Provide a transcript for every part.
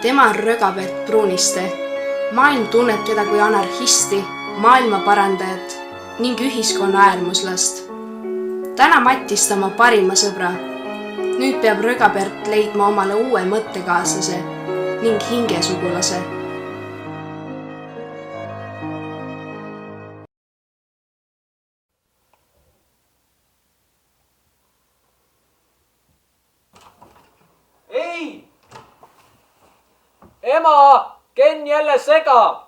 tema on Rögapert Pruuniste. Maailm tunneb teda kui anarhisti, maailma parandajat ning ühiskonna äärmuslast. Täna Mattis ta oma parima sõbra. Nüüd peab Rögapert leidma omale uue mõttekaaslase ning hingesugulase. Ei! Ema! Ken jälle segab!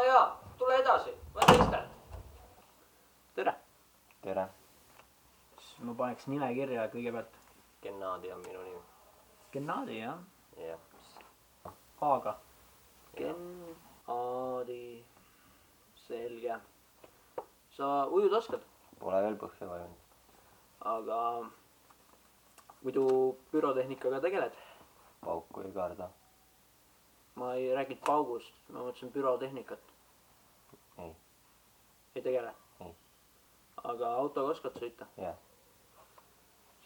Jaa, tule edasi. Ma teistan. Tere! Tere! Ma paneks nime kirja kõigepealt. Gennadi on minu nimi. Gennadi, jah? Jah. H-ga. Gennadi. Selge. Sa ujud oskad? Pole veel põhja vajunud. Aga muidu bürotehnikaga tegeled? Pauku ei karda. Ma ei rääginud paugust, ma mõtlesin bürotehnikat. Ei. Ei tegele? Ei. Aga autoga oskad sõita? Jah.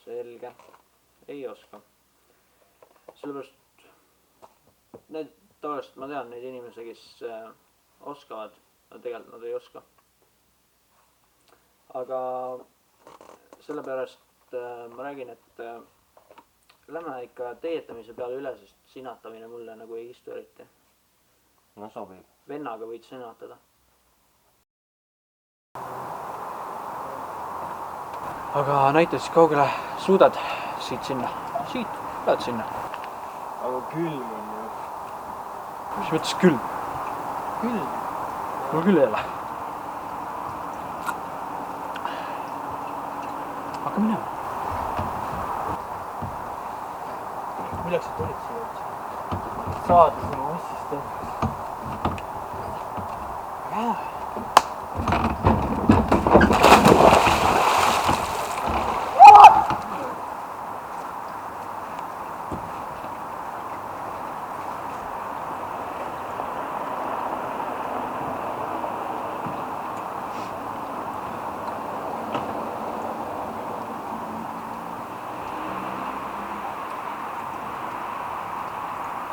Selge. Ei oska. Sellepärast, tavaliselt ma tean neid inimesi, kes oskavad, aga tegelikult nad ei oska. Aga sellepärast ma räägin, et lähme ikka teetamise peale üle, sest sinatamine mulle nagu ei istu eriti. No sobib. Vennaga võid sinatada. Aga näita siis kaugele suudad siit sinna. Siit, lähed sinna. Aga külm on ju. Mis mõttes külm? Külm? Mul küll ei ole. Hakka minema. Milleks sa tulid siia üldse? Saada sinu assistentist. Jaa.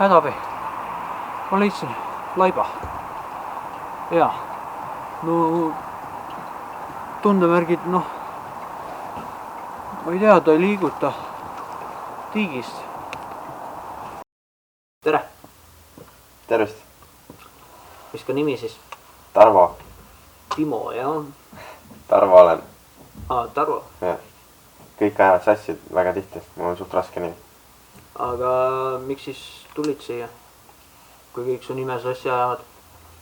Hädabi. Ma leidsin laiba. Jaa. No tundemärgid, noh. Ma ei tea, ta ei liiguta tiigist. Tere. Tervist. Mis ka nimi siis? Tarvo. Timo, jah? Tarvo olen. Tarvo? Jah. Kõik ajavad sassi väga tihti. Mul on suht raske nimi. Aga miks siis tulid siia, kui kõik su nime sassi ajavad?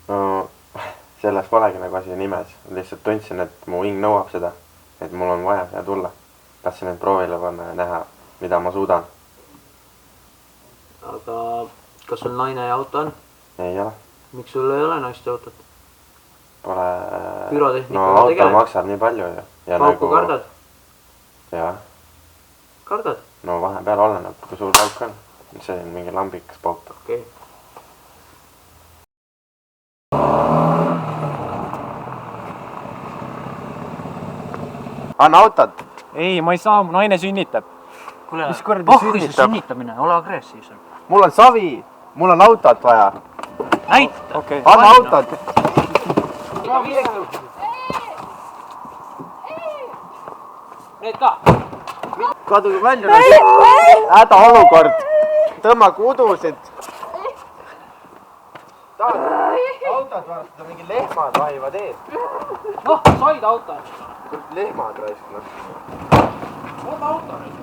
No, selles polegi nagu asi nimes. Lihtsalt tundsin, et mu hing nõuab seda, et mul on vaja siia tulla. Tahtsin end proovile panna ja näha, mida ma suudan. Aga kas sul naine ja auto on? Ei ole. Miks sul ei ole naiste autot? Pole... Bürotehnikaga no auto tegeled? maksab nii palju ju. Pauku kardad? Jaa. Kardad? No vahepeal oleneb, kui suur pauk on. See on mingi lambikas pauk. Okei. Anna autot! Ei, ma ei saa, mu naine sünnitab. Kuule, mis kuradi pahvise sünnitamine, ole agressiivsel. Mul on savi! Mul on autot vaja! Näita! Okay. Anna autot! Need ka! Kaduge välja! Häda olukord! Tõmmaku udusid! Autot varastada, mingi lehmad vahivad ees. Noh, said auto. Lehmad raisk, noh. On auto nüüd.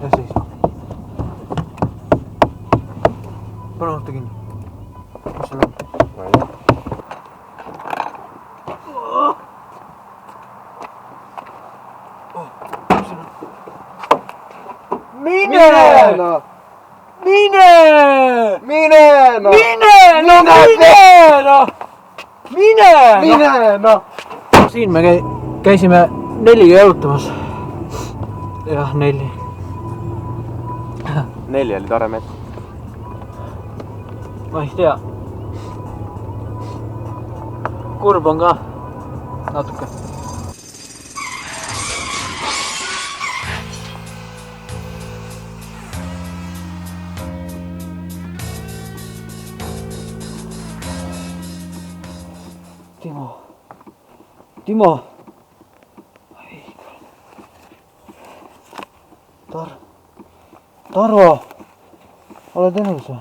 Ja seisa. Pane auto kinni. Mis sul on? Ma ei tea. Mine! No. Mine! Mine! No. Mine! No mine! No! mine, noh. Siin me käisime Nelliga jalutamas. Jah, Nelli. Nelli oli tore mets. Ma ei tea. Kurb on ka natuke. Timo. Tarvo, oled elus või?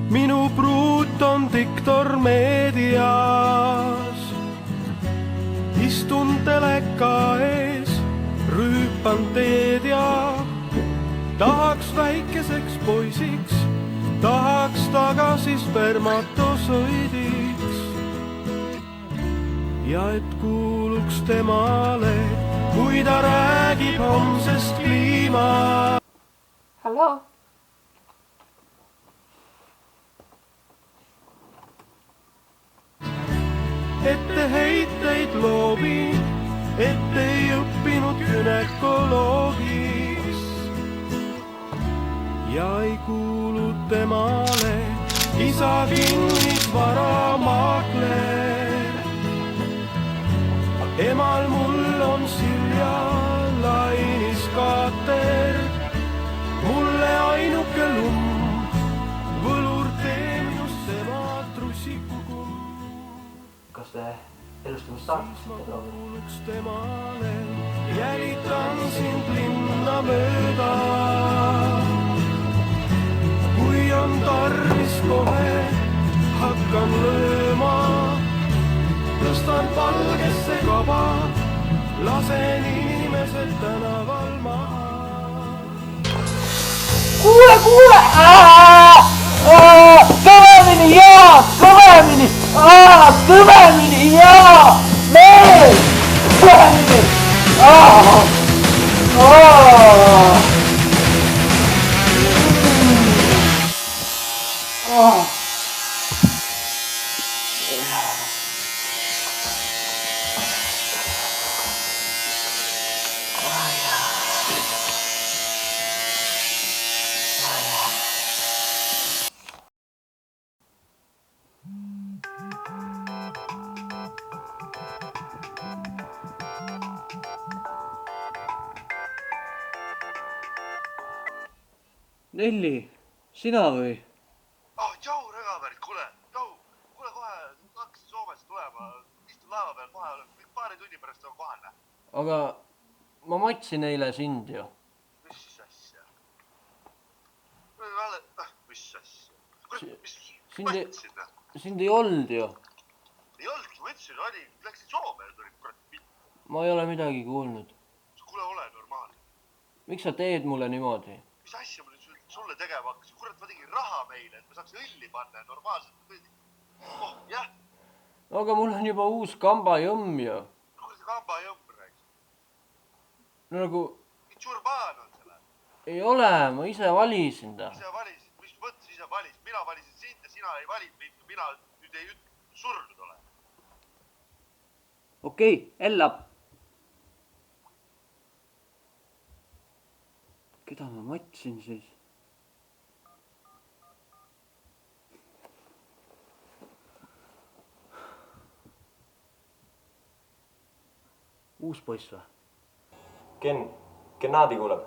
Minu pruut on diktor meedias. Istun teleka ees, rüüpan teed ja tahaks väikeseks poisiks, tahaks tagasi spermatosoidiks. Ja et kuuluks temale, kui ta räägib homsest kliima. halloo? Etteheiteid loobin, et ei õppinud günekoloogiks ja ei kuulu temale isa kinnisvaramaakler. Emal mul on Silja lainiskaater, mulle ainuke lumm, võlur tee minust tema trussikukumm. Kas te elustamist saaksite temale, jälitan sind linna mööda. Kui on tarvis kohe, hakkan lööma, tõstan valgesse kaba, lasen inimesed tänaval maha. Kuule! Kõvemini, jaa! Kõvemini! Kõvemini, jaa! Veel! Kõvemini! Nelli, sina või? Tšau, Rõgavärk, kuule, kohe hakkasin Soomest tulema, istun laeva peal kohe, paari tunni pärast on kohane. aga ma matsin eile sind ju. Mis asja? Mis asja? Sind ei olnud ju. Ei olnudki, ma ütlesin, läksin Soome ja tulid kurat mitte. Ma ei ole midagi kuulnud. Kuule, ole normaalne. Miks sa teed mulle niimoodi? Mis asja ma nüüd sulle tegema hakkasin? Kurat, ma tegin raha meile, et ma saaks õlli panna normaalselt. Jah. Aga mul on juba uus kambajõmm ju. Kurat, kambajõmm rääks. No nagu... Mis Tšurbaan on selle? Ei ole, ma ise valisin ta. Ise valisid? Mis mõttes ise valisid? Mina valisin sind ja sina ei valid mind ja mina nüüd ei surnud ole. Okei, Ellap. Keda ma matsin siis? Uus poiss või? Gennadi kuuleb.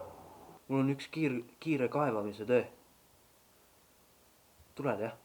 Mul on üks kiire kaevamise töö. Tuled jah?